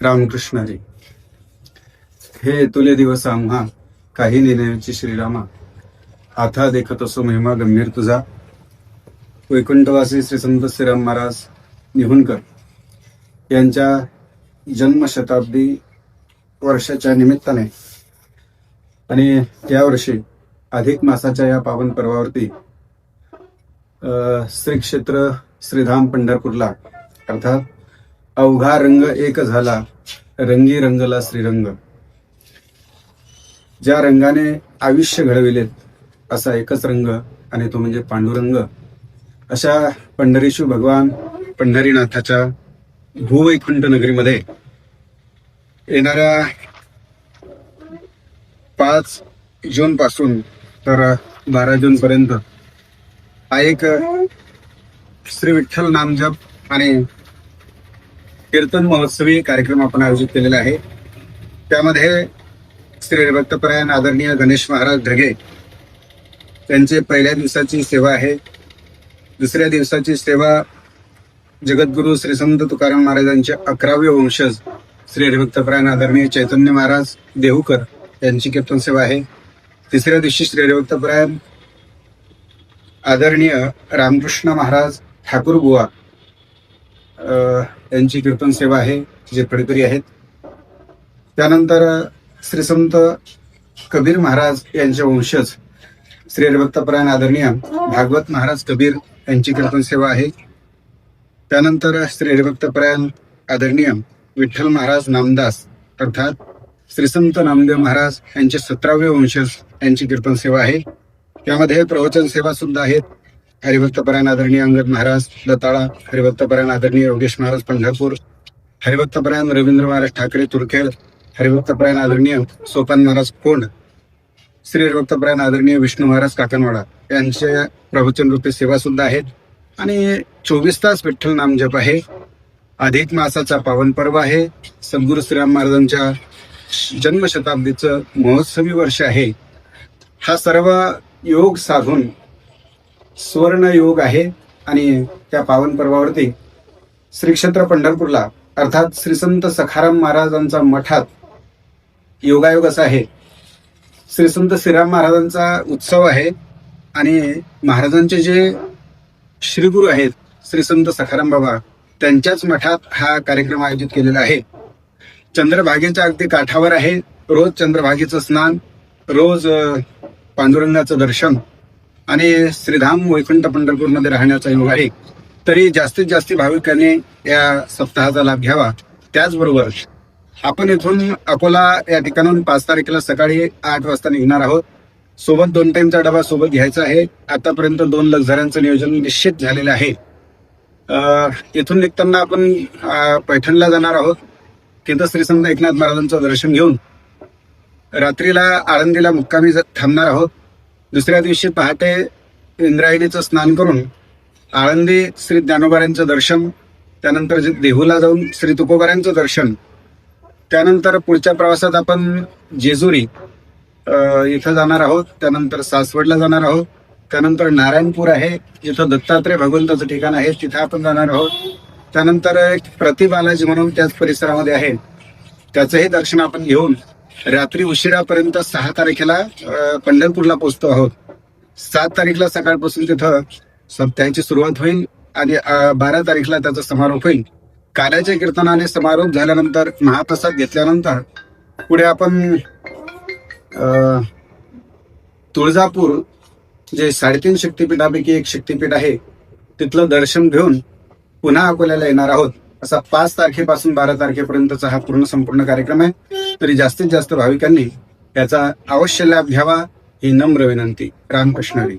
रामकृष्ण हरी. हे तुले दिवस आम्हा काही नेण्याची श्रीरामा, आता देखत असो महिमा गंभीर तुझा. वैकुंठवासी श्री संत श्रीराम महाराज निहुणकर यांच्या जन्मशताब्दी वर्षाच्या निमित्ताने आणि यावर्षी अधिक मासाच्या या पावन पर्वावरती श्री क्षेत्र श्रीधाम पंढरपूरला अर्थात अवघा रंग एक झाला, रंगी रंगला श्रीरंग. ज्या रंगाने आयुष्य घडविलेत असा एकच रंग आणि तो म्हणजे पांडुरंग. अशा पंढरीशू भगवान पंढरीनाथाच्या भूवैकुंठ नगरीमध्ये येणाऱ्या 5 जून पासून तर 12 जून पर्यंत हा एक श्री विठ्ठल नामजप आणि कीर्तन महोत्सवी कार्यक्रम आपण आयोजित केलेला आहे. त्यामध्ये श्री हरिभक्तपरायण आदरणीय गणेश महाराज ढगे त्यांचे पहिल्या दिवसाची सेवा आहे. दुसऱ्या दिवसाची सेवा जगद्गुरु श्री संत तुकाराम महाराजांचे 11वे वंशज श्री हरिभक्तपरायण आदरणीय चैतन्य महाराज देहूकर यांची कीर्तन सेवा आहे. तिसऱ्या दिवशी श्री हरिभक्तपरायण आदरणीय रामकृष्ण महाराज ठाकूर बुवा यांची कीर्तन सेवा आहे, जे फडकरी आहेत. त्यानंतर श्री संत कबीर महाराज यांचे वंशज श्री हरिभक्तपरायण आदरणीय भागवत महाराज कबीर यांची कीर्तन सेवा आहे. त्यानंतर श्री हरिभक्तपरायण आदरणीय विठ्ठल महाराज नामदास अर्थात श्री संत नामदेव महाराज यांचे 17वे वंशज यांची कीर्तन सेवा आहे. त्यामध्ये प्रवचन सेवा सुद्धा आहेत. हरिभक्तपरायण आदरणीय अंगद महाराज दताळा, हरिभक्तपरायण आदरणीय योगेश महाराज पंढरपूर, हरिभक्तपरायण रवींद्र महाराज ठाकरे तुरखेड, हरिभक्तपरायण आदरणीय सोपान महाराज कोंड, श्री हरिभक्तपरायण आदरणीय विष्णू महाराज काकणवाडा यांचे प्रवचन रूपी सेवा सुद्धा आहेत. आणि 24 तास विठ्ठल नामजप आहे. अधिक मासाचा पावन पर्व आहे. सद्गुरू श्रीराम महाराजांच्या जन्मशताब्दीचं महोत्सवी वर्ष आहे. हा सर्व योग साधून सुवर्ण योग आहे. आणि त्या पावन पर्वावरती श्री क्षेत्र पंढरपूरला अर्थात श्री संत सखाराम महाराजांचा मठात योगायोग असा आहे. श्री संत श्रीराम महाराजांचा उत्सव आहे आणि महाराजांचे जे श्रीगुरु आहेत श्री संत सखाराम बाबा त्यांच्याच मठात हा कार्यक्रम आयोजित केलेला आहे. चंद्रभागेच्या अगदी काठावर आहे. रोज चंद्रभागेचं स्नान, रोज पांडुरंगाचं दर्शन आणि श्रीधाम वैकुंठ पंढरपूरमध्ये राहण्याचा योग आहे. तरी जास्तीत जास्त भाविकांनी या सप्ताहाचा लाभ घ्यावा. त्याचबरोबर आपण इथून अकोला या ठिकाणून 5 तारखेला सकाळी 8 वाजता निघणार आहोत. सोबत 2 टाइमचा डबा सोबत घ्यायचा आहे. आतापर्यंत 2 लक्झऱ्यांचं नियोजन निश्चित झालेलं आहे. इथून निघताना आपण पैठणला जाणार आहोत. तिथं श्री संत एकनाथ महाराजांचं दर्शन घेऊन रात्रीला आळंदीला मुक्कामी थांबणार आहोत. दुसऱ्या दिवशी पहाटे इंद्रायणीचं स्नान करून आळंदी श्री ज्ञानोबाऱ्यांचं दर्शन, त्यानंतर देहूला जाऊन श्री तुकोबाऱ्यांचं दर्शन, त्यानंतर पुढच्या प्रवासात आपण जेजुरी इथं जाणार आहोत. त्यानंतर सासवडला जाणार आहोत. त्यानंतर नारायणपूर आहे जिथं दत्तात्रय भगवंताचं ठिकाण आहे, तिथं आपण जाणार आहोत. त्यानंतर प्रतिबालाजी म्हणून त्याच परिसरामध्ये आहे, त्याचंही दर्शन आपण घेऊन रात्री उशिरापर्यंत 6 तारखेला पंढरपूरला पोहोचतो आहोत. 7 तारीखला सकाळपासून तिथं सप्ताहाची सुरुवात होईल आणि 12 तारीखला त्याचा समारोप होईल. काल्याच्या कीर्तनाने समारोप झाल्यानंतर महाप्रसाद घेतल्यानंतर पुढे आपण तुळजापूर जे 3.5 शक्तिपीठापैकी एक शक्तिपीठ आहे तिथलं दर्शन घेऊन पुन्हा अकोल्याला येणार आहोत. असा 5 तारखेपासून 12 तारखेपर्यंतचा हा संपूर्ण कार्यक्रम आहे. तरी जास्तीत जास्त भाविकांनी याचा अवश्य लाभ घ्यावा ही नम्र विनंती. रामकृष्ण हरी.